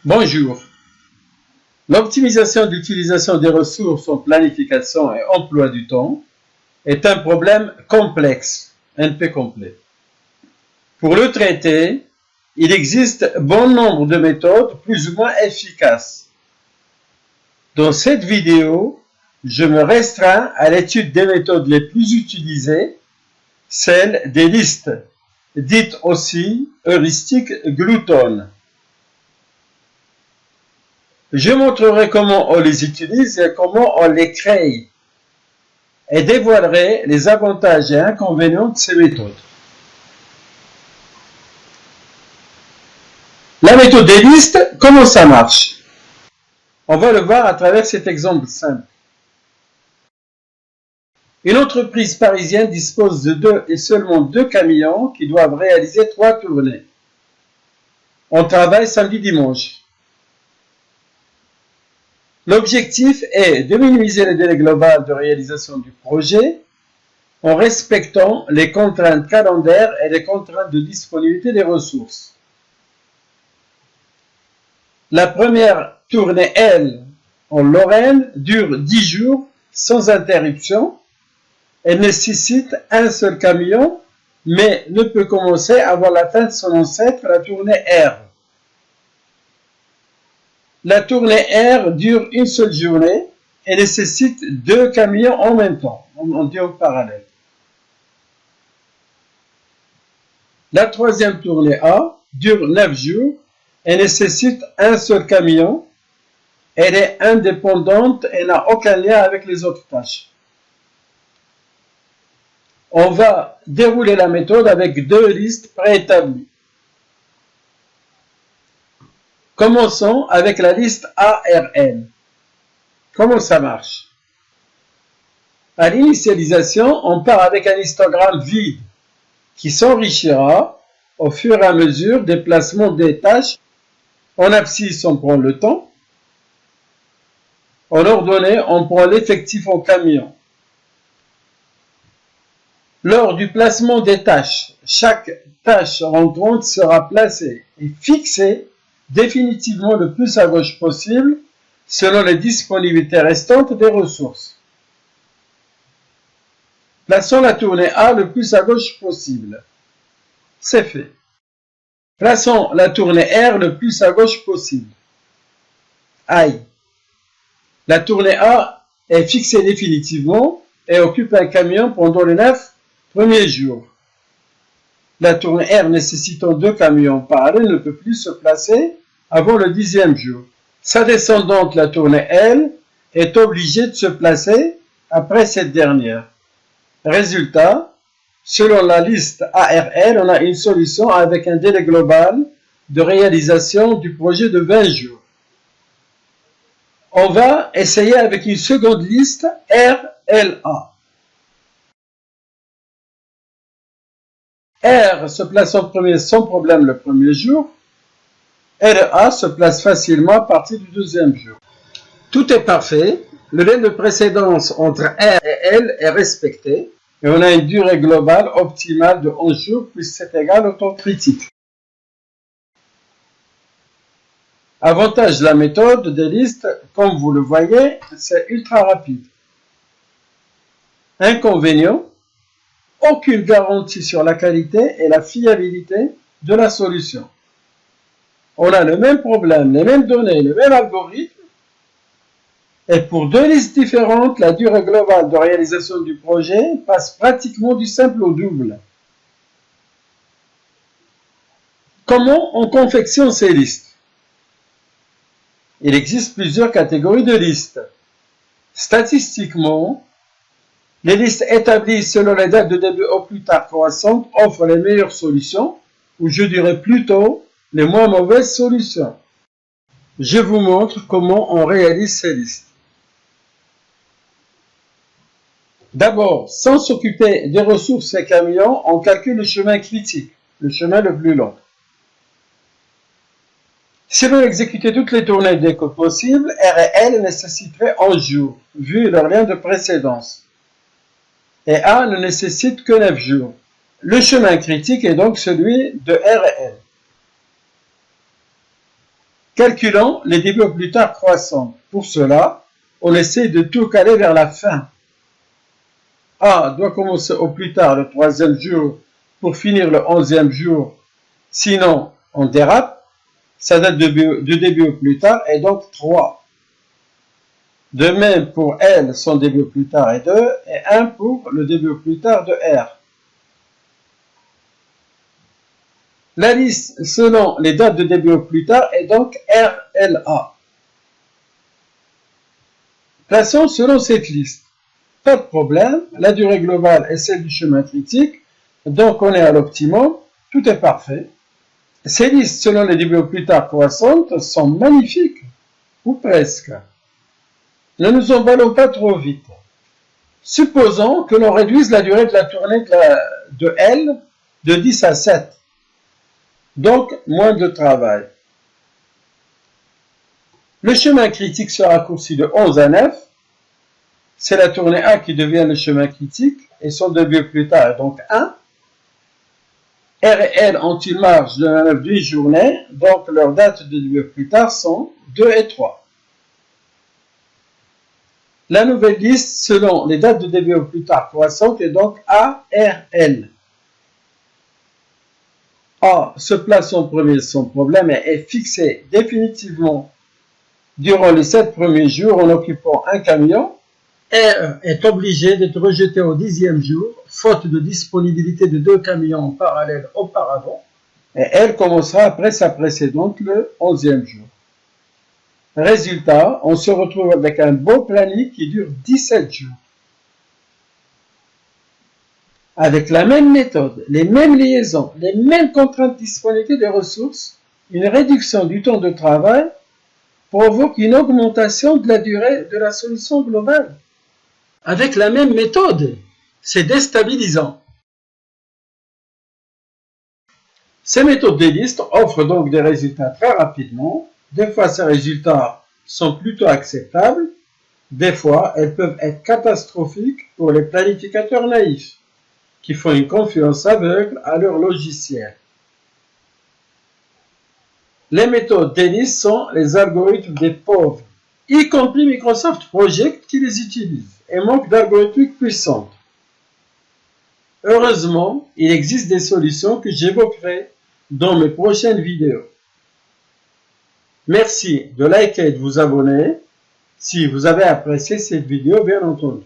Bonjour. L'optimisation d'utilisation des ressources en planification et emploi du temps est un problème complexe, NP complet. Pour le traiter, il existe bon nombre de méthodes plus ou moins efficaces. Dans cette vidéo, je me restreins à l'étude des méthodes les plus utilisées, celles des listes, dites aussi heuristiques gloutonnes. Je montrerai comment on les utilise et comment on les crée, et dévoilerai les avantages et inconvénients de ces méthodes. La méthode des listes, comment ça marche? On va le voir à travers cet exemple simple. Une entreprise parisienne dispose de 2 et seulement 2 camions qui doivent réaliser 3 tournées. On travaille samedi-dimanche. L'objectif est de minimiser le délai global de réalisation du projet en respectant les contraintes calendaires et les contraintes de disponibilité des ressources. La première tournée, elle, en Lorraine, dure 10 jours sans interruption. Elle nécessite un seul camion, mais ne peut commencer avant la fin de son ancêtre, la tournée R. La tournée R dure une seule journée et nécessite 2 camions en même temps, on dit en parallèle. La troisième tournée A dure 9 jours et nécessite un seul camion. Elle est indépendante et n'a aucun lien avec les autres tâches. On va dérouler la méthode avec 2 listes préétablies. Commençons avec la liste ARL. Comment ça marche? À l'initialisation, on part avec un histogramme vide qui s'enrichira au fur et à mesure des placements des tâches. En abscisse, on prend le temps. En ordonnée, on prend l'effectif en camion. Lors du placement des tâches, chaque tâche rentrante sera placée et fixée définitivement le plus à gauche possible selon les disponibilités restantes des ressources. Plaçons la tournée A le plus à gauche possible. C'est fait. Plaçons la tournée R le plus à gauche possible. Aïe. La tournée A est fixée définitivement et occupe un camion pendant les 9 premiers jours. La tournée R nécessitant 2 camions parallèles ne peut plus se placer avant le 10e jour. Sa descendante, la tournée L, est obligée de se placer après cette dernière. Résultat, selon la liste ARL, on a une solution avec un délai global de réalisation du projet de 20 jours. On va essayer avec une seconde liste RLA. R se place en premier sans problème le premier jour. RA se place facilement à partir du 2e jour. Tout est parfait. Le délai de précédence entre R et L est respecté. Et on a une durée globale optimale de 11 jours puisque c'est égal au temps critique. Avantage de la méthode des listes, comme vous le voyez, c'est ultra rapide. Inconvénient, aucune garantie sur la qualité et la fiabilité de la solution. On a le même problème, les mêmes données, le même algorithme, et pour 2 listes différentes, la durée globale de réalisation du projet passe pratiquement du simple au double. Comment on confectionne ces listes? Il existe plusieurs catégories de listes. Statistiquement, les listes établies selon les dates de début au plus tard croissantes offrent les meilleures solutions, ou je dirais plutôt les moins mauvaises solutions. Je vous montre comment on réalise ces listes. D'abord, sans s'occuper des ressources et camions, on calcule le chemin critique, le chemin le plus long. Si l'on exécutait toutes les tournées dès que possible, R et L nécessiteraient 11 jours, vu leur lien de précédence. Et A ne nécessite que 9 jours. Le chemin critique est donc celui de R et L. Calculons les débuts au plus tard croissants. Pour cela, on essaie de tout caler vers la fin. A doit commencer au plus tard le 3e jour pour finir le 11e jour, sinon on dérape. Sa date de début au plus tard est donc 3. De même pour L, son début au plus tard est 2 et 1 pour le début au plus tard de R. La liste selon les dates de début au plus tard est donc RLA. Plaçons selon cette liste. Pas de problème, la durée globale est celle du chemin critique, donc on est à l'optimum, tout est parfait. Ces listes selon les débuts au plus tard croissantes sont magnifiques, ou presque. Ne nous emballons pas trop vite. Supposons que l'on réduise la durée de la tournée de L de 10 à 7. Donc, moins de travail. Le chemin critique se raccourcit de 11 à 9. C'est la tournée A qui devient le chemin critique et son début au plus tard est donc 1. R et L ont une marge de manœuvre d'une journée, donc leurs dates de début au plus tard sont 2 et 3. La nouvelle liste selon les dates de début au plus tard croissantes est donc ARL. A se place en premier sans problème et est fixé définitivement durant les 7 premiers jours en occupant un camion. R est obligé d'être rejeté au 10e jour, faute de disponibilité de 2 camions en parallèle auparavant, et L commencera après sa précédente le 11e jour. Résultat, on se retrouve avec un beau planning qui dure 17 jours. Avec la même méthode, les mêmes liaisons, les mêmes contraintes de disponibilité des ressources, une réduction du temps de travail provoque une augmentation de la durée de la solution globale. Avec la même méthode, c'est déstabilisant. Ces méthodes des listes offrent donc des résultats très rapidement. Des fois, ces résultats sont plutôt acceptables. Des fois, elles peuvent être catastrophiques pour les planificateurs naïfs qui font une confiance aveugle à leur logiciel. Les méthodes des listes sont les algorithmes des pauvres, y compris Microsoft Project qui les utilise et manque d'algorithmiques puissantes. Heureusement, il existe des solutions que j'évoquerai dans mes prochaines vidéos. Merci de liker et de vous abonner si vous avez apprécié cette vidéo, bien entendu.